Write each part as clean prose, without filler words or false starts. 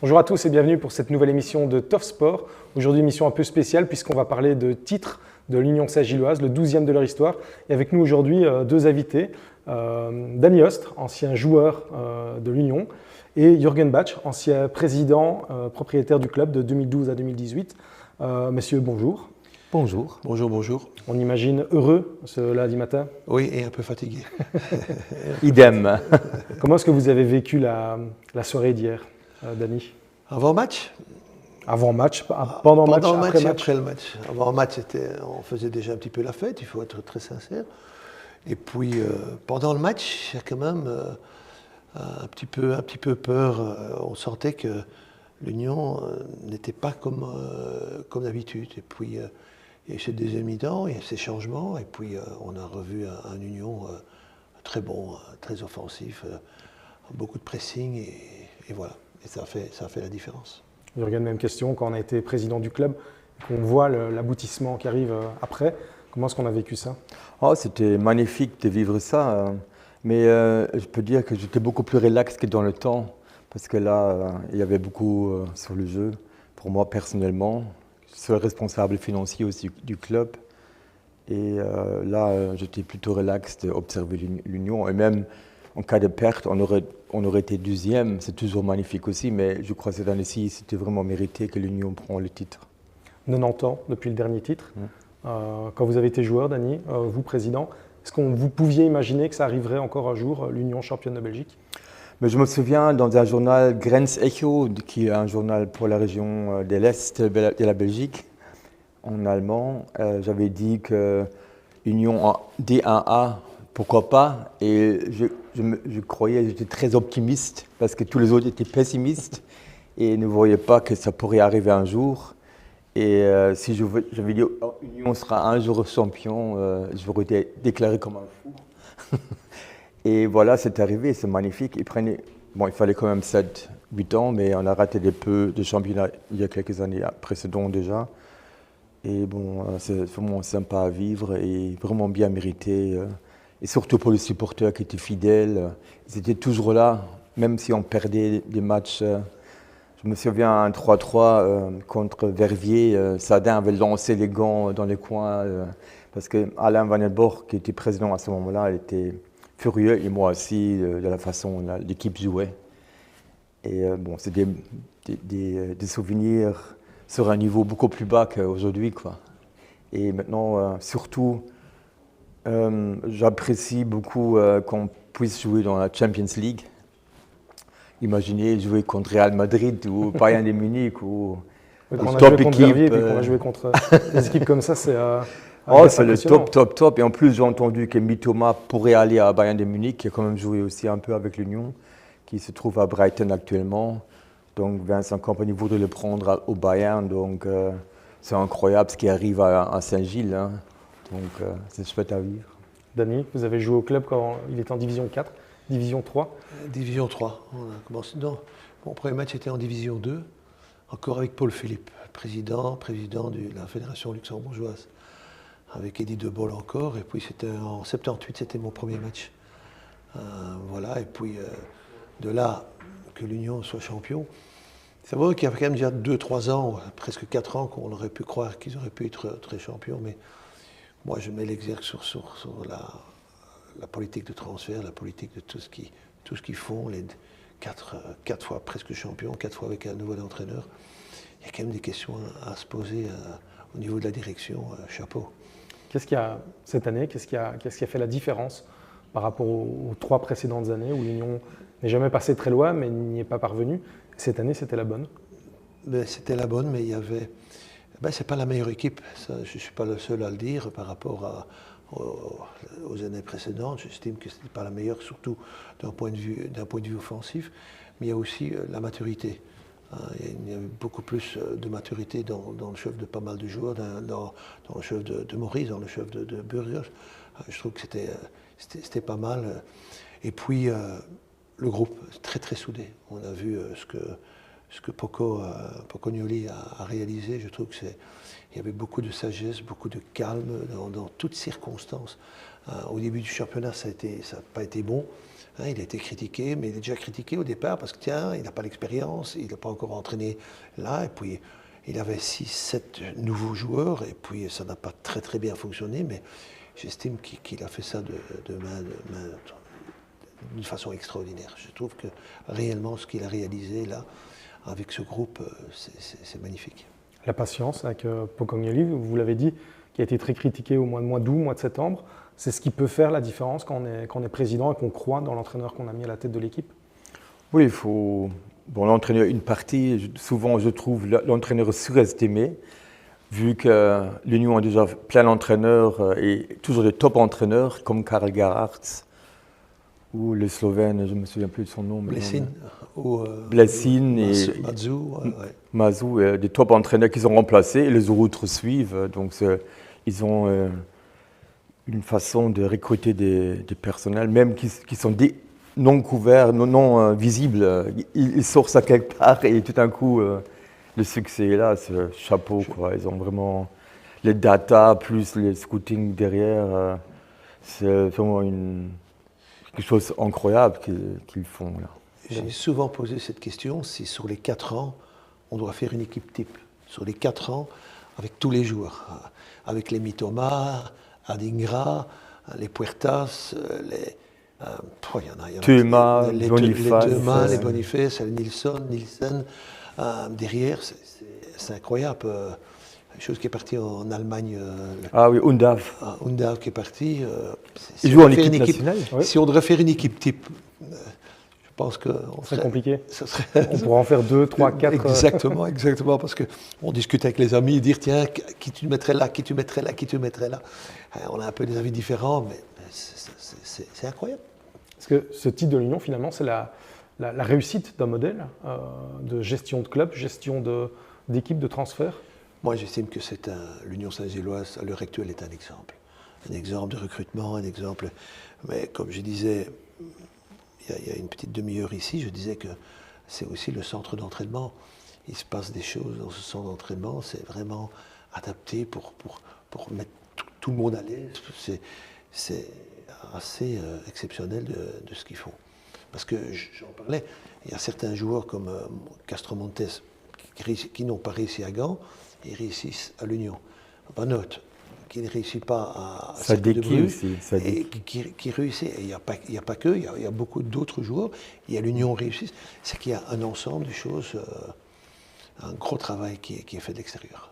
Bonjour à tous et bienvenue pour cette nouvelle émission de Tough Sport. Aujourd'hui, émission un peu spéciale puisqu'on va parler de titres de l'Union Saint-Gilloise, le 12e de leur histoire. Et avec nous aujourd'hui, deux invités, Danny Ost, ancien joueur de l'Union, et Jürgen Bach, ancien président, propriétaire du club de 2012 à 2018. Messieurs, bonjour. Bonjour. Bonjour, bonjour. On imagine heureux ce lundi matin. Oui, et un peu fatigué. Idem. Comment est-ce que vous avez vécu la soirée d'hier, Danny? Avant match? Avant match, pendant match, le match après et match. après le match. Avant le match, on faisait déjà un petit peu la fête, il faut être très sincère. Et puis, pendant le match, il y a quand même un petit peu peur. On sentait que l'Union n'était pas comme d'habitude. Et puis, il y a eu cette deuxième mi-temps, il y a ces changements. Et puis, on a revu un Union très bon, très offensif, beaucoup de pressing. Et voilà. Et ça a fait la différence. Jürgen, même question, quand on a été président du club, qu'on voit l'aboutissement qui arrive après, comment est-ce qu'on a vécu ça? C'était magnifique de vivre ça, mais je peux dire que j'étais beaucoup plus relax que dans le temps, parce que là, il y avait beaucoup sur le jeu, pour moi personnellement. Je suis le responsable financier aussi du club, et là, j'étais plutôt relax d'observer l'Union, et même en cas de perte, on aurait été deuxième, c'est toujours magnifique aussi, mais je crois que cette année-ci, c'était vraiment mérité que l'Union prenne le titre. 90 ans depuis le dernier titre. Quand vous avez été joueur, Danny, vous président, est-ce que vous pouviez imaginer que ça arriverait encore un jour, l'Union championne de Belgique? Mais je me souviens dans un journal Grenzecho, qui est un journal pour la région de l'Est de la Belgique, en allemand, j'avais dit que Union en D1A, pourquoi pas, et je croyais, j'étais très optimiste parce que tous les autres étaient pessimistes et ne voyaient pas que ça pourrait arriver un jour. Et si j'avais dit Union sera un jour champion, je voudrais été déclaré comme un fou. Et voilà, c'est arrivé, c'est magnifique. Il fallait quand même 7-8 ans, mais on a raté des peu de championnats il y a quelques années précédentes déjà. Et bon, c'est vraiment sympa à vivre et vraiment bien mérité. Et surtout pour les supporters qui étaient fidèles, ils étaient toujours là, même si on perdait des matchs. Je me souviens un 3-3 contre Verviers, Sadin avait lancé les gants dans les coins parce que Alain Van den Borg, qui était président à ce moment-là, il était furieux et moi aussi de la façon dont l'équipe jouait. Et bon, c'est des souvenirs sur un niveau beaucoup plus bas qu'aujourd'hui, quoi. Et maintenant, surtout, j'apprécie beaucoup qu'on puisse jouer dans la Champions League. Imaginez jouer contre Real Madrid ou Bayern de Munich ou top équipe. Et puis qu'on a joué contre des équipes comme ça, c'est c'est le top. Et en plus, j'ai entendu que Mitoma pourrait aller à Bayern de Munich, qui a quand même joué aussi un peu avec l'Union, qui se trouve à Brighton actuellement. Donc Vincent Kompany voudrait le prendre au Bayern. Donc c'est incroyable ce qui arrive à Saint-Gilles. Hein. Donc c'est chouette à vivre. Danny, vous avez joué au club quand il était en Division 4, Division 3? Division 3. On a commencé. Non, mon premier match était en Division 2, encore avec Paul Philippe, président de la Fédération luxembourgeoise, avec Eddie De Boll encore. Et puis c'était en 78, c'était mon premier match. Voilà, et puis de là que l'Union soit champion. C'est vrai qu'il y a quand même déjà 2-3 ans, presque 4 ans, qu'on aurait pu croire qu'ils auraient pu être très champions, mais moi je mets l'exergue sur la politique de transfert, la politique de tout ce qu'ils font, les 4 fois presque champions, 4 fois avec un nouvel entraîneur. Il y a quand même des questions à se poser au niveau de la direction. Chapeau. Qu'est-ce qu'il y a cette année, qu'est-ce qui a fait la différence par rapport aux 3 précédentes années où l'Union n'est jamais passée très loin mais n'y est pas parvenue? Cette année, c'était la bonne? C'était la bonne, mais il y avait... c'est pas la meilleure équipe, ça, je ne suis pas le seul à le dire par rapport aux années précédentes. J'estime que ce n'était pas la meilleure, surtout d'un point de vue offensif, mais il y a aussi la maturité. Il y avait beaucoup plus de maturité dans le chef de pas mal de joueurs, dans le chef de Maurice, dans le chef de Burgos. Je trouve que c'était pas mal. Et puis, le groupe, très très soudé. On a vu ce que Pocognoli a réalisé. Je trouve qu'il y avait beaucoup de sagesse, beaucoup de calme dans toutes circonstances. Au début du championnat, ça n'a pas été bon. Il a été critiqué, mais il est déjà critiqué au départ parce que tiens, il n'a pas l'expérience, il n'a pas encore entraîné là, et puis il avait 6-7 nouveaux joueurs, et puis ça n'a pas très très bien fonctionné, mais j'estime qu'il a fait ça d'une façon extraordinaire. Je trouve que réellement ce qu'il a réalisé là, avec ce groupe, c'est magnifique. La patience avec Pocognoli, vous l'avez dit, qui a été très critiqué au mois d'août, mois de septembre. C'est ce qui peut faire la différence quand on est président et qu'on croit dans l'entraîneur qu'on a mis à la tête de l'équipe? Oui, il faut... Bon, l'entraîneur, une partie, souvent je trouve l'entraîneur surestimé, vu que l'Union a déjà plein d'entraîneurs et toujours des top entraîneurs comme Karel Gerhardt ou le Slovène, je ne me souviens plus de son nom. Blessin et Mazou, des top entraîneurs qui sont remplacés et les autres suivent. Donc ils ont une façon de recruter des personnels, même qui sont non couverts, non visibles. Ils sortent ça quelque part et tout d'un coup, le succès est là, c'est chapeau, quoi. Ils ont vraiment les data plus les scouting derrière. C'est vraiment quelque chose d'incroyable qu'ils font là. J'ai souvent posé cette question, si sur les 4 ans, on doit faire une équipe type. Sur les 4 ans, avec tous les joueurs, avec les Mitoma, Adingra, les Puertas, il y en a. Thuema, les Boniface. Les Boniface, Nielsen. Derrière, c'est incroyable. Une chose qui est partie en Allemagne. Oui, Undav. Undav qui est parti. Il joue en équipe nationale. Si on devrait faire une équipe type, je pense que... Ce serait compliqué. On pourrait en faire 2, 3, 4. Exactement, parce qu'on discute avec les amis, dire tiens, qui tu mettrais là, qui tu mettrais là, qui tu mettrais là. On a un peu des avis différents, mais c'est incroyable. Parce que ce titre de l'Union, finalement, c'est la réussite d'un modèle de gestion de club, gestion d'équipe, de transfert. Moi, j'estime que l'Union Saint-Gilloise, à l'heure actuelle, est un exemple. Un exemple de recrutement, un exemple... Mais comme je disais, il y a une petite demi-heure ici, je disais que c'est aussi le centre d'entraînement. Il se passe des choses dans ce centre d'entraînement, c'est vraiment adapté pour mettre tout le monde à l'aise. C'est assez exceptionnel de ce qu'ils font. Parce que, j'en parlais, il y a certains joueurs comme Castromontes qui n'ont pas réussi à Gand, ils réussissent à l'Union. Vanot, qui ne réussit pas à Sadiki aussi. Et qui réussit. Et il n'y a pas que, il y a beaucoup d'autres joueurs. Il y a l'Union réussit. C'est qu'il y a un ensemble de choses, un gros travail qui est fait de l'extérieur.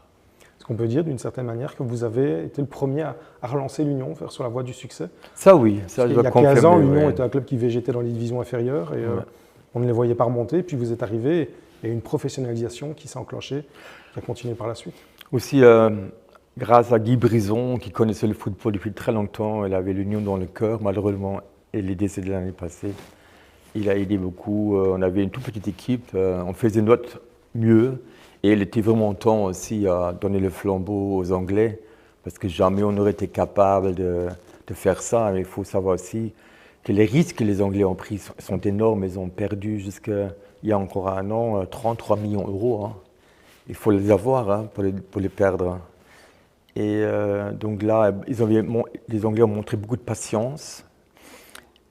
Est-ce qu'on peut dire d'une certaine manière que vous avez été le premier à relancer l'Union, faire sur la voie du succès? Ça oui, ça je dois confirmer. Il y a 15 ans, l'Union était un club qui végétait dans les divisions inférieures et on ne les voyait pas remonter. Puis vous êtes arrivé et une professionnalisation qui s'est enclenchée, qui a continué par la suite. Aussi, grâce à Guy Brison, qui connaissait le football depuis très longtemps, il avait l'Union dans le cœur. Malheureusement, il est décédé l'année passée. Il a aidé beaucoup. On avait une toute petite équipe. On faisait notre mieux. Et il était vraiment temps aussi à donner le flambeau aux Anglais, parce que jamais on n'aurait été capable de faire ça. Mais il faut savoir aussi que les risques que les Anglais ont pris sont énormes. Ils ont perdu jusqu'à il y a encore un an 33 millions d'euros. Il faut les avoir pour les perdre. Et donc là, les Anglais ont montré beaucoup de patience.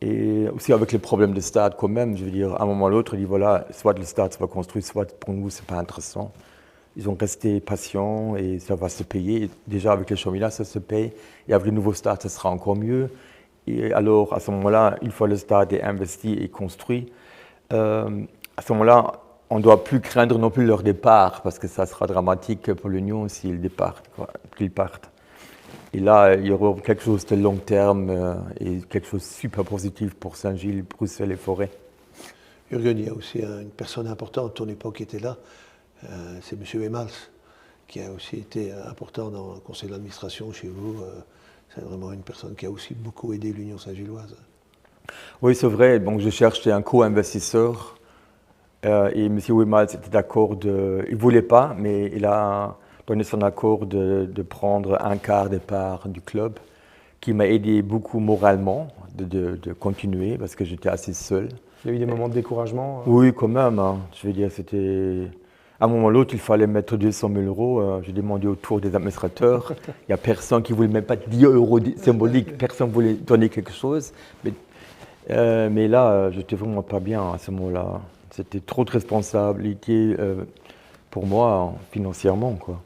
Et aussi avec les problèmes de stade quand même, je veux dire, à un moment ou l'autre, il dit voilà, soit le stade sera construit, soit pour nous, c'est pas intéressant. Ils ont resté patients et ça va se payer. Et déjà avec les Chaumilas, ça se paye. Et avec le nouveau stade, ça sera encore mieux. Et alors, à ce moment-là, une fois le stade est investi et construit, à ce moment-là, on ne doit plus craindre non plus leur départ, parce que ça sera dramatique pour l'Union s'ils partent. Et là, il y aura quelque chose de long terme et quelque chose de super positif pour Saint-Gilles, Bruxelles et Forêt. Jürgen, il y a aussi une personne importante, ton époque était là, c'est M. Emals, qui a aussi été important dans le conseil d'administration chez vous. C'est vraiment une personne qui a aussi beaucoup aidé l'Union Saint-Gilloise. Oui, c'est vrai. Donc, je cherchais un co-investisseur et M. Emals était d'accord. Il ne voulait pas, mais il a donné son accord de prendre un quart des parts du club. qui m'a aidé beaucoup moralement de continuer parce que j'étais assez seul. Il y a eu des moments de découragement? Oui, quand même. Hein. Je veux dire, c'était... À un moment ou l'autre, il fallait mettre 200 000 euros. J'ai demandé autour des administrateurs. Il n'y a personne qui ne voulait même pas 10 euros symboliques. Personne ne voulait donner quelque chose. Mais là, je n'étais vraiment pas bien à ce moment-là. C'était trop de responsabilité pour moi, financièrement, quoi.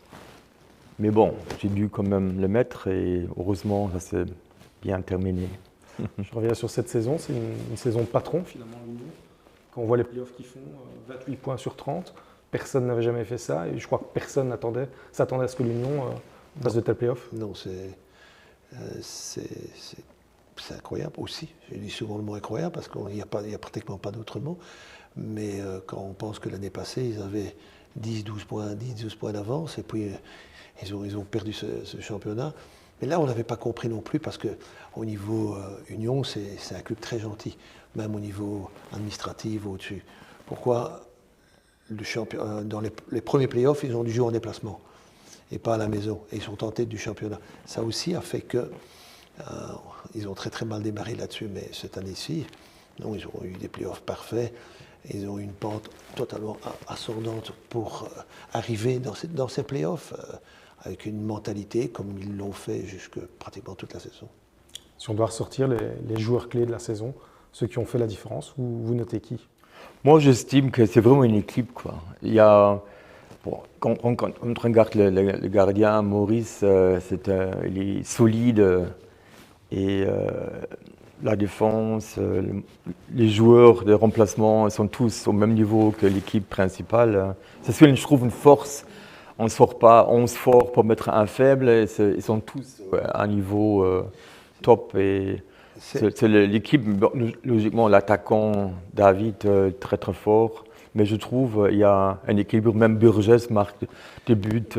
Mais bon, j'ai dû quand même le mettre et heureusement, ça s'est bien terminé. Je reviens sur cette saison. C'est une saison de patron, finalement, à Lyon. Quand on voit les playoffs qui font 28 points sur 30, personne n'avait jamais fait ça. Et je crois que personne s'attendait à ce que l'Union fasse de tels playoffs. Non, c'est incroyable aussi. Je dis souvent le mot incroyable parce qu'il n'y a pratiquement pas d'autre mot. Mais quand on pense que l'année passée, ils avaient 10-12 points d'avance et puis ils ont perdu ce championnat. Mais là, on n'avait pas compris non plus parce qu'au niveau Union, c'est un club très gentil, même au niveau administratif au-dessus. Pourquoi dans les premiers playoffs, ils ont dû jouer en déplacement et pas à la maison. Et ils sont en tête du championnat. Ça aussi a fait que ils ont très très mal démarré là-dessus. Mais cette année-ci, non, ils ont eu des playoffs parfaits. Ils ont eu une pente totalement ascendante pour arriver dans ces playoffs avec une mentalité comme ils l'ont fait jusque pratiquement toute la saison. Si on doit ressortir les joueurs clés de la saison, ceux qui ont fait la différence, vous notez qui? Moi, j'estime que c'est vraiment une équipe, quoi. Il y a, bon, quand on regarde le gardien, Maurice, il est solide et la défense, les joueurs de remplacement sont tous au même niveau que l'équipe principale. C'est ce que je trouve une force. On ne sort pas 11 forts pour mettre un faible. Ils sont tous à un niveau top. Et c'est l'équipe, logiquement, l'attaquant David, très très fort. Mais je trouve qu'il y a un équilibre. Même Burgess marque des buts.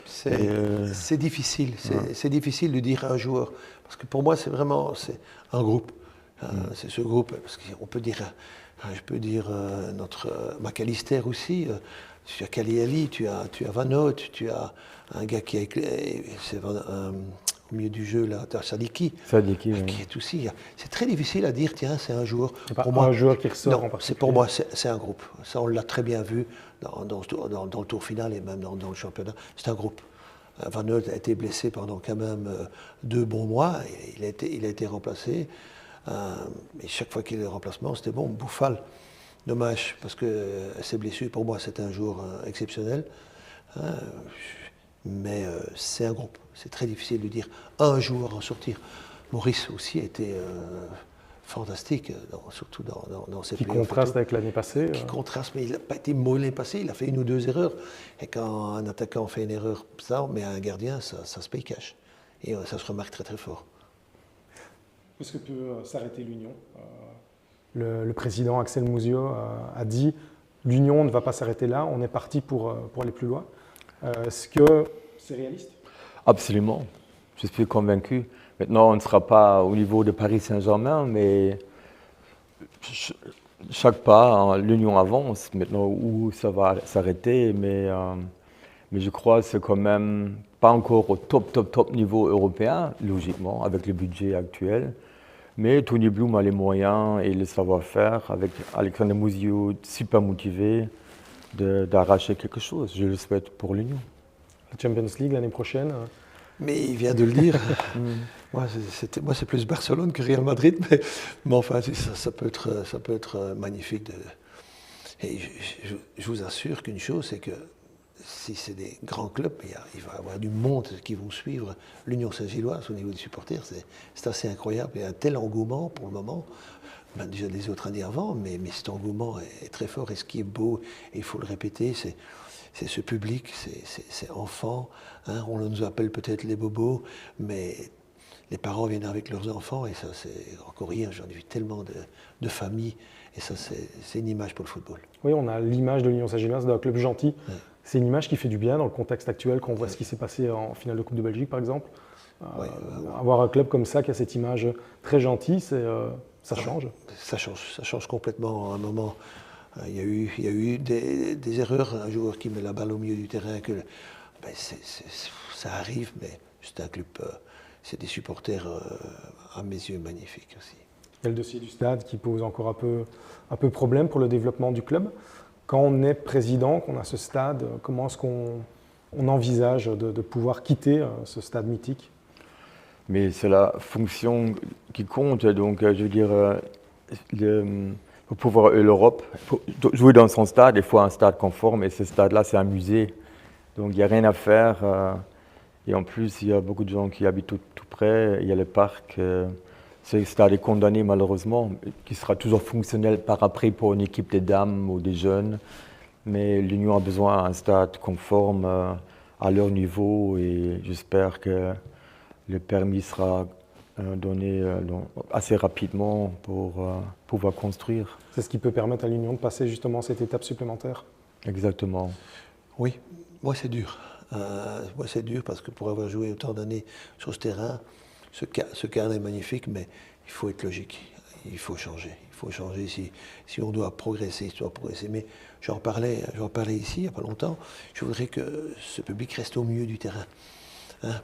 C'est difficile. C'est difficile de dire un joueur. Parce que pour moi, c'est un groupe. C'est ce groupe. Parce qu'on peut dire, je peux dire notre McAllister aussi. Tu as Kaliali, tu as Van Hout, tu as un gars qui est au milieu du jeu, là, tu as Sadiki, qui est aussi. C'est très difficile à dire, tiens, c'est un joueur. Pour moi, un joueur qui ressort en particulier. Pour moi, c'est un groupe. Ça, on l'a très bien vu dans le tour final et même dans le championnat. C'est un groupe. Van Hout a été blessé pendant quand même 2 bons mois. Il a été remplacé. Et chaque fois qu'il est remplacement, c'était bon. Bouffal. Dommage, parce que ses blessures, pour moi, c'est un jour exceptionnel. Mais c'est un groupe. C'est très difficile de dire un joueur en sortir. Maurice aussi a été fantastique, surtout dans ses playoffs. Qui contraste avec l'année passée. Qui contraste, mais il n'a pas été mauvais l'année passée. Il a fait 1 ou 2 erreurs. Et quand un attaquant fait une erreur, mais un gardien, ça se paye cash. Et ça se remarque très très fort. Où est-ce que peut s'arrêter l'Union? Le président Axel Museau a dit l'Union ne va pas s'arrêter là, on est parti pour aller plus loin. Est-ce que c'est réaliste? Absolument, je suis convaincu. Maintenant, on ne sera pas au niveau de Paris Saint-Germain, mais chaque pas, l'Union avance. Maintenant, où ça va s'arrêter, mais je crois que c'est quand même pas encore au top niveau européen, logiquement, avec le budget actuel. Mais Tony Bloom a les moyens et le savoir-faire, avec Alexandre Museau super motivé d'arracher quelque chose. Je le souhaite pour l'Union. La Champions League l'année prochaine. Mais il vient de le dire. Moi, c'est plus Barcelone que Real Madrid, mais enfin, ça peut être magnifique. Et je vous assure qu'une chose, c'est que si c'est des grands clubs, il va y avoir du monde qui vont suivre l'Union Saint-Gilloise au niveau des supporters. C'est assez incroyable. Il y a un tel engouement pour le moment. Ben, déjà les autres années avant, mais cet engouement est très fort. Et ce qui est beau, et il faut le répéter, c'est ce public, ces enfants. Hein, on nous appelle peut-être les bobos, mais les parents viennent avec leurs enfants. Et ça, c'est encore hier, j'en ai vu tellement de familles. Et ça, c'est une image pour le football. Oui, on a l'image de l'Union Saint-Gilloise d'un club gentil. Ouais. C'est une image qui fait du bien dans le contexte actuel, quand on voit ce qui s'est passé en finale de Coupe de Belgique, par exemple. Avoir un club comme ça, qui a cette image très gentille, ça change. Ça change complètement. À un moment, il y a eu des erreurs. Un joueur qui met la balle au milieu du terrain, ça arrive, mais c'est un club c'est des supporters, à mes yeux, magnifiques aussi. Il y a le dossier du stade qui pose encore un peu problème pour le développement du club. Quand on est président, qu'on a ce stade, comment est-ce qu'on envisage de pouvoir quitter ce stade mythique? Mais c'est la fonction qui compte. Donc, je veux dire, pour pouvoir l'Europe, pour jouer dans son stade, il faut un stade conforme. Et ce stade-là, c'est un musée. Donc, il n'y a rien à faire. Et en plus, il y a beaucoup de gens qui habitent tout près. Il y a le parc. Ce stade est condamné, malheureusement, qui sera toujours fonctionnel par après pour une équipe des dames ou des jeunes. Mais l'Union a besoin d'un stade conforme à leur niveau. Et j'espère que le permis sera donné assez rapidement pour pouvoir construire. C'est ce qui peut permettre à l'Union de passer justement cette étape supplémentaire. Exactement. Oui, moi c'est dur. Moi c'est dur parce que pour avoir joué autant d'années sur ce terrain, ce cadre est magnifique, mais il faut être logique. Il faut changer. Il faut changer si on doit progresser, Mais j'en parlais ici il n'y a pas longtemps. Je voudrais que ce public reste au milieu du terrain.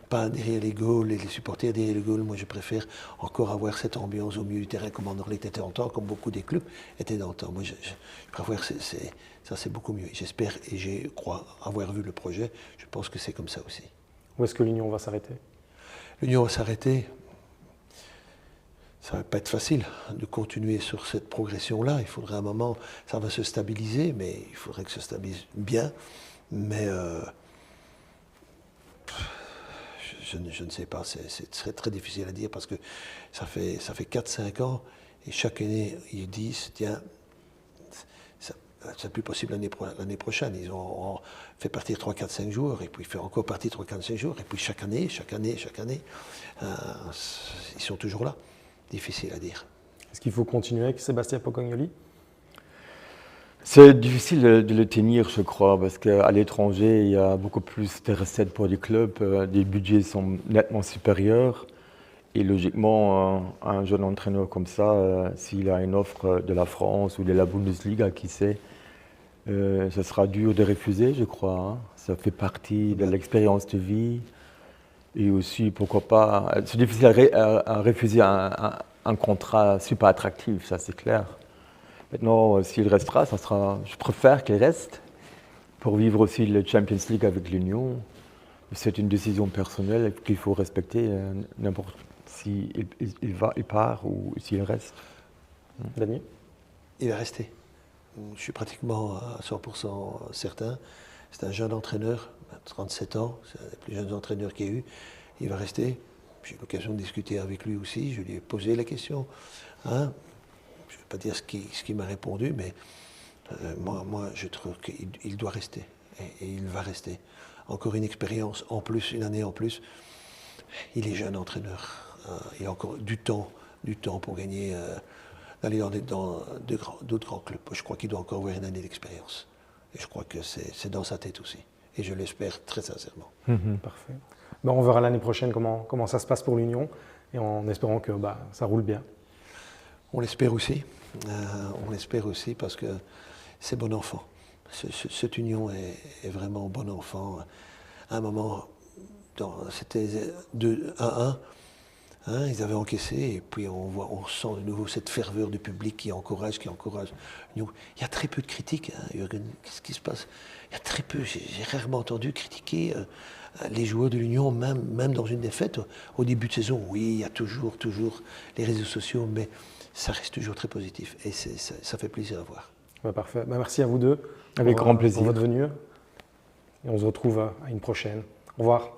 Pas derrière les goals et les supporters derrière les goals. Moi, je préfère encore avoir cette ambiance au milieu du terrain comme Anderlecht était dans le temps, comme beaucoup des clubs étaient dans le temps. Moi, je préfère, ça c'est beaucoup mieux. J'espère et je crois avoir vu le projet. Je pense que c'est comme ça aussi. Où est-ce que l'Union va s'arrêter? L'Union va s'arrêter. Ça ne va pas être facile de continuer sur cette progression-là. Il faudrait un moment, ça va se stabiliser, mais il faudrait que ça se stabilise bien. Mais je ne sais pas, c'est très, très difficile à dire parce que ça fait 4-5 ans et chaque année ils disent tiens, c'est plus possible l'année prochaine. Ils ont fait partir 3-4-5 joueurs et puis fait encore partir 3-4-5 joueurs et puis chaque année, ils sont toujours là. Difficile à dire. Est-ce qu'il faut continuer avec Sébastien Pocognoli? C'est difficile de le tenir, je crois, parce qu'à l'étranger, il y a beaucoup plus de recettes pour les clubs, les budgets sont nettement supérieurs. Et logiquement, un jeune entraîneur comme ça, s'il a une offre de la France ou de la Bundesliga, qui sait, ce sera dur de refuser, je crois. Hein. Ça fait partie de l'expérience de vie. Et aussi, pourquoi pas, c'est difficile à refuser un contrat super attractif, ça c'est clair. Maintenant, s'il restera, je préfère qu'il reste pour vivre aussi le Champions League avec l'Union. C'est une décision personnelle qu'il faut respecter, n'importe s'il part ou s'il reste. Daniel? Il va rester. Je suis pratiquement à 100% certain. C'est un jeune entraîneur, 37 ans, c'est un des plus jeunes entraîneurs qu'il y a eu. Il va rester. J'ai eu l'occasion de discuter avec lui aussi. Je lui ai posé la question. Je ne vais pas dire ce qu'il m'a répondu, mais moi, je trouve qu'il doit rester. Et il va rester. Encore une expérience en plus, une année en plus. Il est jeune entraîneur. Il y a encore du temps pour gagner, d'aller dans d'autres grands clubs. Je crois qu'il doit encore avoir une année d'expérience. Et je crois que c'est dans sa tête aussi. Et je l'espère très sincèrement. Parfait. Ben, on verra l'année prochaine comment ça se passe pour l'Union et en espérant que ça roule bien. On l'espère aussi. Parce que c'est bon enfant. Cette Union est vraiment bon enfant. À un moment, c'était 2-1-1. Ils avaient encaissé et puis on sent de nouveau cette ferveur du public qui encourage. Il y a très peu de critiques, Jürgen, qu'est-ce qui se passe? Il y a très peu, j'ai rarement entendu critiquer les joueurs de l'Union, même dans une défaite. Au début de saison, oui, il y a toujours les réseaux sociaux, mais ça reste toujours très positif et ça fait plaisir à voir. Parfait, merci à vous deux. Avec grand plaisir. Pour votre venue et on se retrouve à une prochaine. Au revoir.